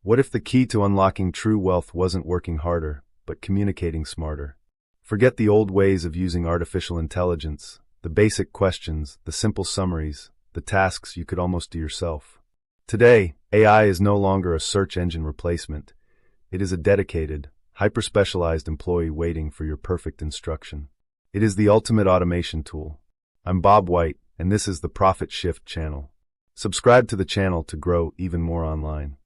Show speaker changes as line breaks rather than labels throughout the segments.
What if the key to unlocking true wealth wasn't working harder, but communicating smarter? Forget the old ways of using artificial intelligence, the basic questions, the simple summaries, the tasks you could almost do yourself. Today, AI is no longer a search engine replacement. It is a dedicated, hyper-specialized employee waiting for your perfect instruction. It is the ultimate automation tool. I'm Bob White, and this is the Profit Shift channel. Subscribe to the channel to grow even more online.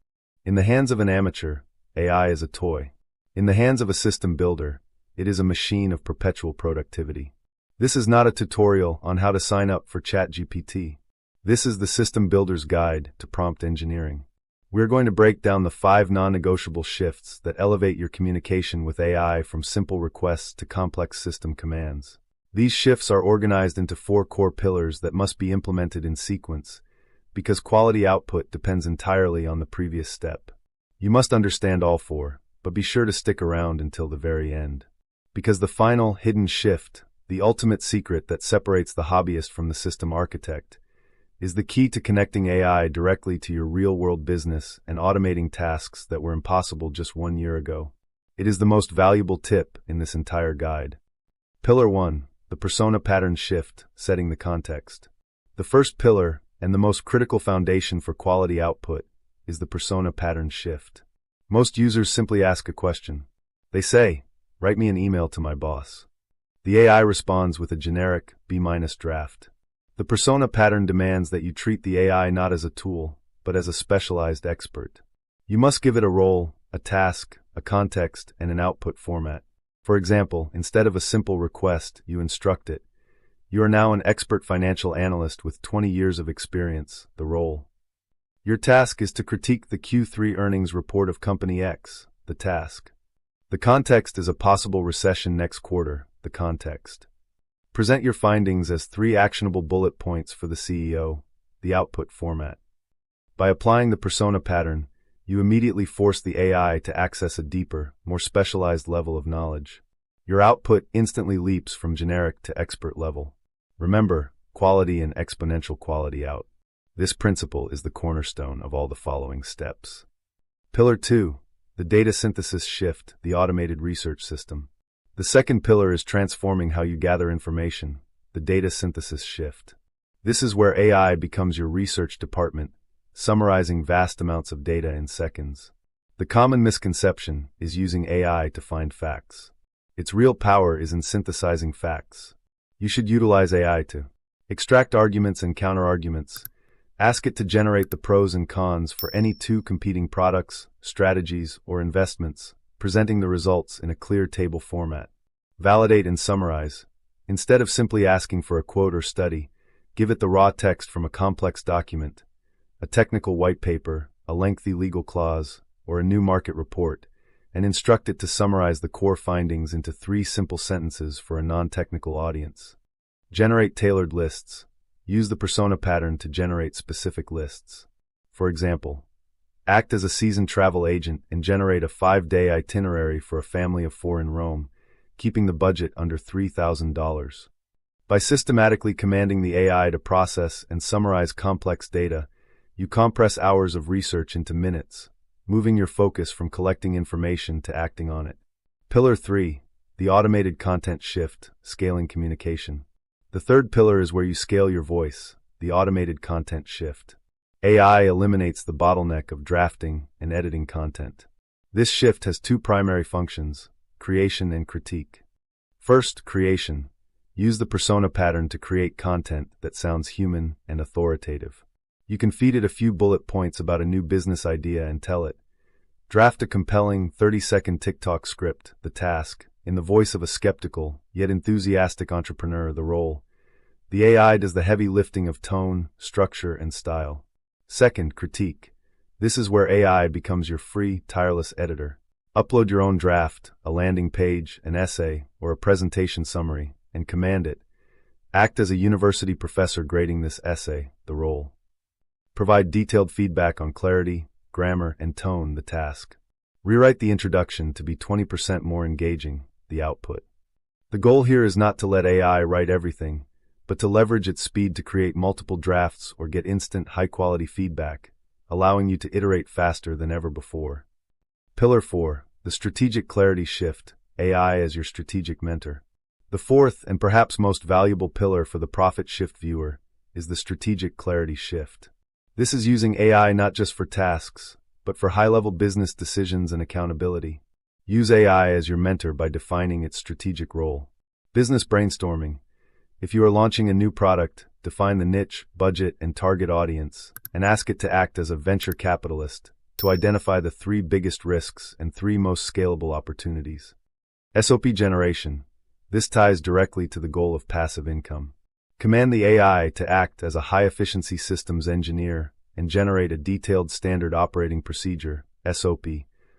In the hands of an amateur, AI is a toy. In the hands of a system builder, it is a machine of perpetual productivity. This is not a tutorial on how to sign up for ChatGPT. This is the system builder's guide to prompt engineering. We're going to break down the 5 non-negotiable shifts that elevate your communication with AI from simple requests to complex system commands. These shifts are organized into 4 core pillars that must be implemented in sequence, because quality output depends entirely on the previous step. You must understand all 4, but be sure to stick around until the very end. Because the final, hidden shift, the ultimate secret that separates the hobbyist from the system architect, is the key to connecting AI directly to your real-world business and automating tasks that were impossible just 1 year ago. It is the most valuable tip in this entire guide. Pillar 1, the persona pattern shift, setting the context. The first pillar, and the most critical foundation for quality output, is the persona pattern shift. Most users simply ask a question. They say, "Write me an email to my boss." The AI responds with a generic B- draft. The persona pattern demands that you treat the AI not as a tool, but as a specialized expert. You must give it a role, a task, a context, and an output format. For example, instead of a simple request, you instruct it. You are now an expert financial analyst with 20 years of experience, the role. Your task is to critique the Q3 earnings report of Company X, the task. The context is a possible recession next quarter, the context. Present your findings as 3 actionable bullet points for the CEO, the output format. By applying the persona pattern, you immediately force the AI to access a deeper, more specialized level of knowledge. Your output instantly leaps from generic to expert level. Remember, quality and exponential quality out. This principle is the cornerstone of all the following steps. Pillar 2, the data synthesis shift, the automated research system. The second pillar is transforming how you gather information, the data synthesis shift. This is where AI becomes your research department, summarizing vast amounts of data in seconds. The common misconception is using AI to find facts. Its real power is in synthesizing facts. You should utilize AI to extract arguments and counterarguments. Ask it to generate the pros and cons for any 2 competing products, strategies, or investments, presenting the results in a clear table format. Validate and summarize. Instead of simply asking for a quote or study, give it the raw text from a complex document, a technical white paper, a lengthy legal clause, or a new market report, and instruct it to summarize the core findings into 3 simple sentences for a non-technical audience. Generate tailored lists. Use the persona pattern to generate specific lists. For example, act as a seasoned travel agent and generate a 5-day itinerary for a family of 4 in Rome, keeping the budget under $3,000. By systematically commanding the AI to process and summarize complex data, you compress hours of research into minutes, moving your focus from collecting information to acting on it. Pillar 3, the automated content shift, scaling communication. The third pillar is where you scale your voice, the automated content shift. AI eliminates the bottleneck of drafting and editing content. This shift has 2 primary functions, creation and critique. First, creation. Use the persona pattern to create content that sounds human and authoritative. You can feed it a few bullet points about a new business idea and tell it, draft a compelling 30-second TikTok script, the task, in the voice of a skeptical, yet enthusiastic entrepreneur, the role. The AI does the heavy lifting of tone, structure, and style. Second, critique. This is where AI becomes your free, tireless editor. Upload your own draft, a landing page, an essay, or a presentation summary, and command it. Act as a university professor grading this essay, the role. Provide detailed feedback on clarity, grammar, and tone, the task. Rewrite the introduction to be 20% more engaging, the output. The goal here is not to let AI write everything, but to leverage its speed to create multiple drafts or get instant, high-quality feedback, allowing you to iterate faster than ever before. Pillar 4, the strategic clarity shift, AI as your strategic mentor. The fourth and perhaps most valuable pillar for the profit shift viewer is the strategic clarity shift. This is using AI not just for tasks, but for high-level business decisions and accountability. Use AI as your mentor by defining its strategic role. Business brainstorming. If you are launching a new product, define the niche, budget, and target audience, and ask it to act as a venture capitalist to identify the 3 biggest risks and 3 most scalable opportunities. SOP generation. This ties directly to the goal of passive income. Command the AI to act as a high-efficiency systems engineer and generate a detailed standard operating procedure, SOP,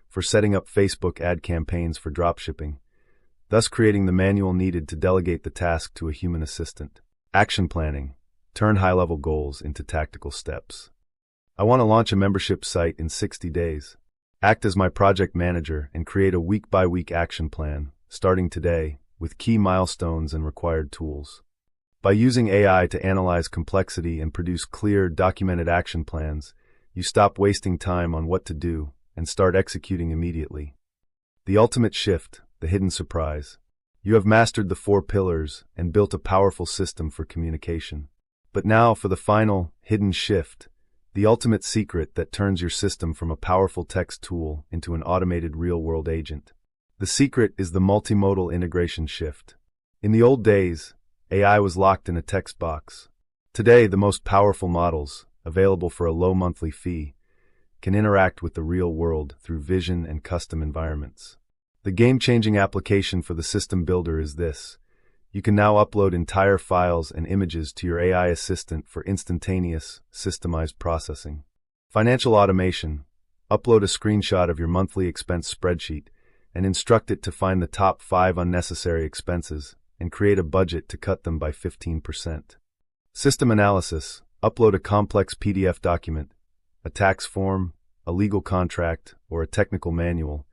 for setting up Facebook ad campaigns for dropshipping, thus creating the manual needed to delegate the task to a human assistant. Action planning. Turn high-level goals into tactical steps. I want to launch a membership site in 60 days. Act as my project manager and create a week-by-week action plan, starting today, with key milestones and required tools. By using AI to analyze complexity and produce clear, documented action plans, you stop wasting time on what to do and start executing immediately. The ultimate shift, the hidden surprise. You have mastered the 4 pillars and built a powerful system for communication. But now for the final, hidden shift, the ultimate secret that turns your system from a powerful text tool into an automated real-world agent. The secret is the multimodal integration shift. In the old days, AI was locked in a text box. Today, the most powerful models, available for a low monthly fee, can interact with the real world through vision and custom environments. The game-changing application for the system builder is this. You can now upload entire files and images to your AI assistant for instantaneous, systemized processing. Financial automation. Upload a screenshot of your monthly expense spreadsheet and instruct it to find the top 5 unnecessary expenses and create a budget to cut them by 15%. System analysis. Upload a complex PDF document, a tax form, a legal contract, or a technical manual,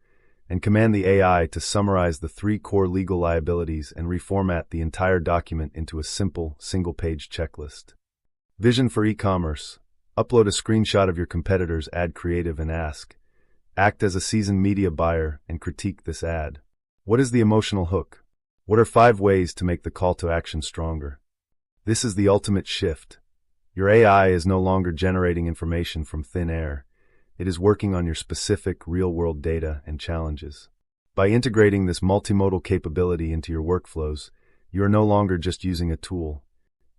and command the AI to summarize the 3 core legal liabilities and reformat the entire document into a simple, single-page checklist. Vision for e-commerce. Upload a screenshot of your competitor's ad creative and act as a seasoned media buyer and critique this ad. What is the emotional hook? What are 5 ways to make the call to action stronger? This is the ultimate shift. Your AI is no longer generating information from thin air. It is working on your specific, real-world data and challenges. By integrating this multimodal capability into your workflows, you are no longer just using a tool.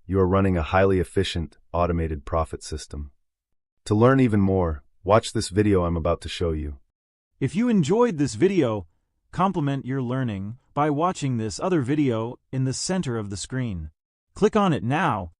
You are running a highly efficient, automated profit system. To learn even more, watch this video I'm about to show you.
If you enjoyed this video, complement your learning by watching this other video in the center of the screen. Click on it now